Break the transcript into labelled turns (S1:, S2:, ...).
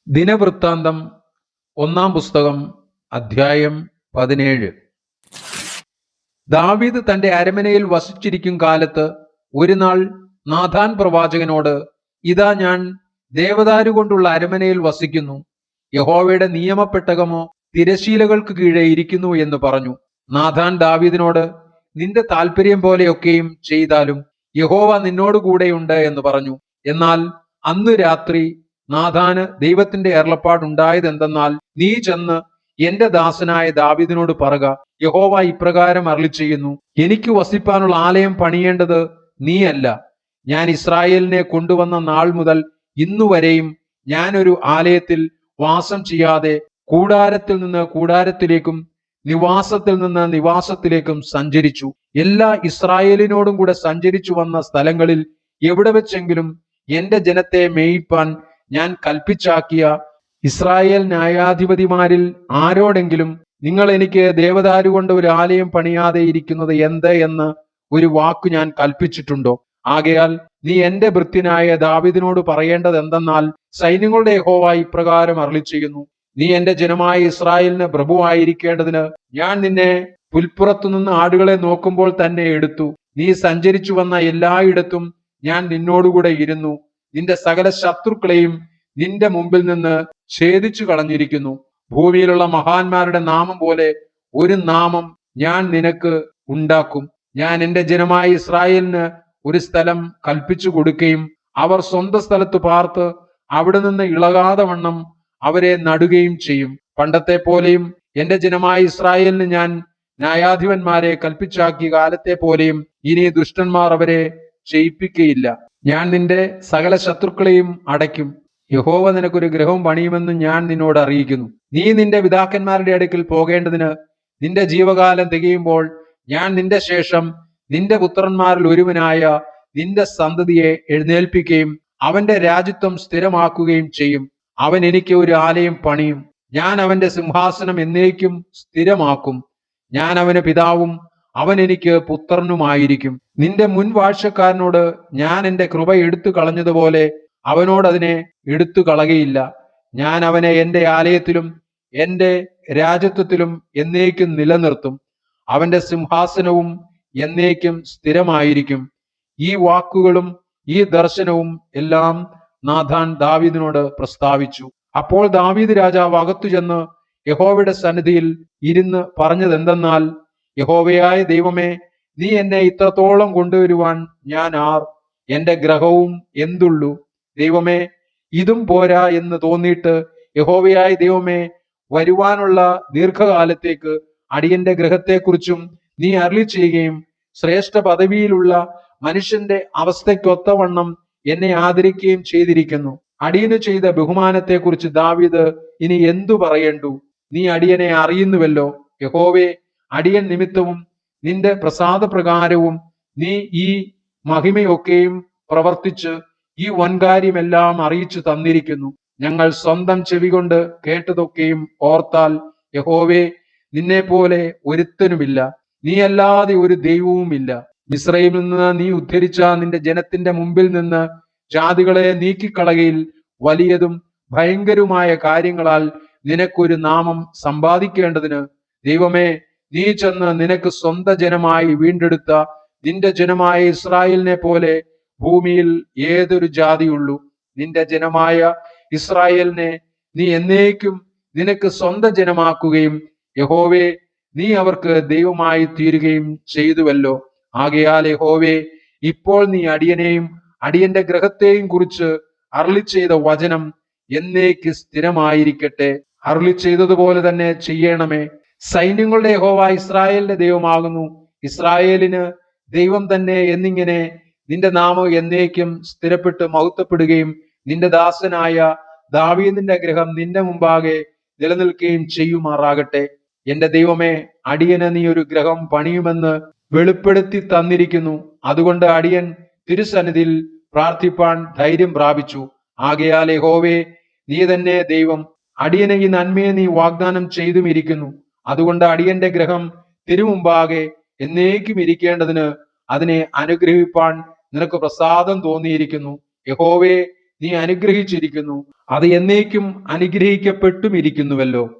S1: ദിനവൃത്താന്തം ഒന്നാം പുസ്തകം അധ്യായം 17. ദാവീദ് തന്റെ അരമനയിൽ വസിച്ചിരിക്കും കാലത്ത് ഒരു നാൾ നാഥാൻ പ്രവാചകനോട്, ഇതാ ഞാൻ ദേവദാരു കൊണ്ടുള്ള അരമനയിൽ വസിക്കുന്നു, യഹോവയുടെ നിയമപ്പെട്ടകമോ തിരശീലകൾക്ക് കീഴെ ഇരിക്കുന്നു എന്ന് പറഞ്ഞു. നാഥാൻ ദാവീദിനോട്, നിന്റെ താല്പര്യം പോലെയൊക്കെയും ചെയ്താലും യഹോവ നിന്നോടുകൂടെയുണ്ട് എന്ന് പറഞ്ഞു. എന്നാൽ അന്ന് രാത്രി നാഥാന് ദൈവത്തിന്റെ അരുളപ്പാടുണ്ടായത് എന്തെന്നാൽ, നീ ചെന്ന് എന്റെ ദാസനായ ദാവീദിനോട് പറക, യഹോവ ഇപ്രകാരം അരുളിച്ചെയ്യുന്നു, എനിക്ക് വസിപ്പാനുള്ള ആലയം പണിയേണ്ടത് നീയല്ല. ഞാൻ ഇസ്രായേലിനെ കൊണ്ടുവന്ന നാൾ മുതൽ ഇന്നുവരെയും ഞാൻ ഒരു ആലയത്തിൽ വാസം ചെയ്യാതെ കൂടാരത്തിൽ നിന്ന് കൂടാരത്തിലേക്കും നിവാസത്തിൽ നിന്ന് നിവാസത്തിലേക്കും സഞ്ചരിച്ചു. എല്ലാ ഇസ്രായേലിനോടും കൂടെ സഞ്ചരിച്ചു വന്ന സ്ഥലങ്ങളിൽ എവിടെ വെച്ചെങ്കിലും എന്റെ ജനത്തെ മേയിപ്പാൻ ഞാൻ കൽപ്പിച്ചാക്കിയ ഇസ്രായേൽ ന്യായാധിപതിമാരിൽ ആരോടെങ്കിലും, നിങ്ങൾ എനിക്ക് ദേവദാരു കൊണ്ട് ഒരു ആലയം പണിയാതെ ഇരിക്കുന്നത് എന്ത് എന്ന് ഒരു വാക്കു ഞാൻ കൽപ്പിച്ചിട്ടുണ്ടോ? ആകയാൽ നീ എന്റെ ഭൃത്യനായ ദാവീദിനോട് പറയേണ്ടത് എന്തെന്നാൽ, സൈന്യങ്ങളുടെ യഹോവ ഇപ്രകാരം അരുളിച്ചെയ്യുന്നു, നീ എന്റെ ജനമായ ഇസ്രായേലിന് പ്രഭുവായിരിക്കേണ്ടതിന് ഞാൻ നിന്നെ പുൽപ്പുറത്തുനിന്ന് ആടുകളെ നോക്കുമ്പോൾ തന്നെ എടുത്തു. നീ സഞ്ചരിച്ചു വന്ന എല്ലായിടത്തും ഞാൻ നിന്നോടുകൂടെ ഇരുന്നു. നിന്റെ സകല ശത്രുക്കളെയും നിന്റെ മുമ്പിൽ നിന്ന് ഛേദിച്ചു കളഞ്ഞിരിക്കുന്നു. ഭൂമിയിലുള്ള മഹാന്മാരുടെ നാമം പോലെ ഒരു നാമം ഞാൻ നിനക്ക് ഉണ്ടാക്കും. ഞാൻ എന്റെ ജനമായ ഇസ്രായേലിന് ഒരു സ്ഥലം കൽപ്പിച്ചു കൊടുക്കുകയും അവർ സ്വന്തം സ്ഥലത്ത് പാർത്ത് അവിടെ നിന്ന് ഇളകാതെ വണ്ണം അവരെ നടുകയും ചെയ്യും. പണ്ടത്തെ പോലെയും എന്റെ ജനമായ ഇസ്രായേലിന് ഞാൻ ന്യായാധിപന്മാരെ കൽപ്പിച്ചാക്കിയ കാലത്തെ പോലെയും ഇനി ദുഷ്ടന്മാർ അവരെ ചെയ്യിപ്പിക്കുകയില്ല. ഞാൻ നിന്റെ സകല ശത്രുക്കളെയും അടയ്ക്കും. യഹോവ നിനക്കൊരു ഗൃഹം പണിയുമെന്ന് ഞാൻ നിന്നോട് അറിയിക്കുന്നു. നീ നിന്റെ പിതാക്കന്മാരുടെ അടുക്കൽ പോകേണ്ടതിന് നിന്റെ ജീവകാലം തികയുമ്പോൾ ഞാൻ നിന്റെ ശേഷം നിന്റെ പുത്രന്മാരിൽ ഒരുവനായ നിന്റെ സന്തതിയെ എഴുന്നേൽപ്പിക്കുകയും അവന്റെ രാജ്യത്വം സ്ഥിരമാക്കുകയും ചെയ്യും. അവൻ എനിക്ക് ഒരു ആലയം പണിയും. ഞാൻ അവന്റെ സിംഹാസനം എന്നേക്കും സ്ഥിരമാക്കും. ഞാൻ അവന് പിതാവും അവൻ എനിക്ക് പുത്രനുമായിരിക്കും. നിന്റെ മുൻ വാഴ്ചക്കാരനോട് ഞാൻ എന്റെ കൃപ എടുത്തു കളഞ്ഞതുപോലെ അവനോട് അതിനെ എടുത്തു കളകയില്ല. ഞാൻ അവനെ എന്റെ ആലയത്തിലും എന്റെ രാജത്വത്തിലും എന്നേക്കും നിലനിർത്തും. അവന്റെ സിംഹാസനവും എന്നേക്കും സ്ഥിരമായിരിക്കും. ഈ വാക്കുകളും ഈ ദർശനവും എല്ലാം നാഥാൻ ദാവീദിനോട് പ്രസ്താവിച്ചു. അപ്പോൾ ദാവീദ് രാജാവ് അകത്തു ചെന്ന് യഹോവയുടെ സന്നിധിയിൽ ഇരുന്ന് പറഞ്ഞത് എന്തെന്നാൽ, യഹോവയായ ദൈവമേ, നീ എന്നെ ഇത്രത്തോളം കൊണ്ടുവരുവാൻ ഞാൻ ആർ? എന്റെ ഗ്രഹവും എന്തുള്ളൂ? ദൈവമേ, ഇതും പോരാ എന്ന് തോന്നിയിട്ട്, യഹോവയായ ദൈവമേ, വരുവാനുള്ള ദീർഘകാലത്തേക്ക് അടിയന്റെ ഗ്രഹത്തെക്കുറിച്ചും നീ അരുളി ചെയ്യുകയും ശ്രേഷ്ഠ പദവിയിലുള്ള മനുഷ്യന്റെ അവസ്ഥയ്ക്കൊത്തവണ്ണം എന്നെ ആദരിക്കുകയും ചെയ്തിരിക്കുന്നു. അടിയന് ചെയ്ത ബഹുമാനത്തെക്കുറിച്ച് ദാവീദ് ഇനി എന്തു പറയേണ്ടു? നീ അടിയനെ അറിയുന്നുവല്ലോ. യഹോവേ, അടിയൻ നിമിത്തവും നിന്റെ പ്രസാദപ്രകാരവും നീ ഈ മഹിമയൊക്കെയും പ്രവർത്തിച്ച് ഈ വൻകാര്യമെല്ലാം അറിയിച്ചു തന്നിരിക്കുന്നു. ഞങ്ങൾ സ്വന്തം ചെവി കൊണ്ട് കേട്ടതൊക്കെയും ഓർത്താൽ, യഹോവേ, നിന്നെ പോലെ ഒരുത്തനുമില്ല, നീ അല്ലാതെ ഒരു ദൈവവുമില്ല. മിസ്രയീമിൽ നിന്ന് നീ ഉദ്ധരിച്ച നിന്റെ ജനത്തിന്റെ മുമ്പിൽ നിന്ന് ജാതികളെ നീക്കിക്കളകയിൽ വലിയതും ഭയങ്കരവുമായ കാര്യങ്ങളാൽ നിനക്കൊരു നാമം സമ്പാദിക്കേണ്ടതിന്, ദൈവമേ, നീ ചെന്ന് നിനക്ക് സ്വന്തം ജനമായി വീണ്ടെടുത്ത നിന്റെ ജനമായ ഇസ്രായേലിനെ പോലെ ഭൂമിയിൽ ഏതൊരു ജാതിയുള്ളൂ? നിന്റെ ജനമായ ഇസ്രായേലിനെ നീ എന്നേക്കും നിനക്ക് സ്വന്തം ജനമാക്കുകയും യഹോവേ, നീ അവർക്ക് ദൈവമായി തീരുകയും ചെയ്തുവല്ലോ. ആകയാൽ യഹോവേ, ഇപ്പോൾ നീ അടിയനെയും അടിയന്റെ ഗ്രഹത്തെയും കുറിച്ച് അരുളി ചെയ്ത വചനം എന്നേക്ക് സ്ഥിരമായിരിക്കട്ടെ. അരുളി ചെയ്തതുപോലെ തന്നെ ചെയ്യണമേ. സൈന്യങ്ങളുടെ യഹോവ ഇസ്രായേലിന്റെ ദൈവമാകുന്നു. ഇസ്രായേലിന് ദൈവം തന്നെ എന്നിങ്ങനെ നിന്റെ നാമം എന്നേക്കും സ്ഥിരപ്പെട്ട് മഹത്വപ്പെടുകയും നിന്റെ ദാസനായ ദാവീദിന്റെ ഗൃഹം നിന്റെ മുമ്പാകെ നിലനിൽക്കുകയും ചെയ്യുമാറാകട്ടെ. എന്റെ ദൈവമേ, അടിയന് നീ ഒരു ഗൃഹം പണിയുമെന്ന് വെളിപ്പെടുത്തി തന്നിരിക്കുന്നു. അതുകൊണ്ട് അടിയൻ തിരുസന്നിധിയിൽ പ്രാർത്ഥിപ്പാൻ ധൈര്യം പ്രാപിച്ചു. ആകയാൽ യഹോവേ, നീ തന്നെ ദൈവം. അടിയനെ ഈ നന്മയെ നീ വാഗ്ദാനം ചെയ്തും ഇരിക്കുന്നു. അതുകൊണ്ട് അടിയന്റെ ഗൃഹം തിരുമുമ്പാകെ എന്നേക്കും ഇരിക്കേണ്ടതിന് അതിനെ അനുഗ്രഹിപ്പാൻ നിനക്ക് പ്രസാദം തോന്നിയിരിക്കുന്നു. യഹോവേ, നീ അനുഗ്രഹിച്ചിരിക്കുന്നു, അത് എന്നേക്കും അനുഗ്രഹിക്കപ്പെട്ടുമിരിക്കുന്നുവല്ലോ.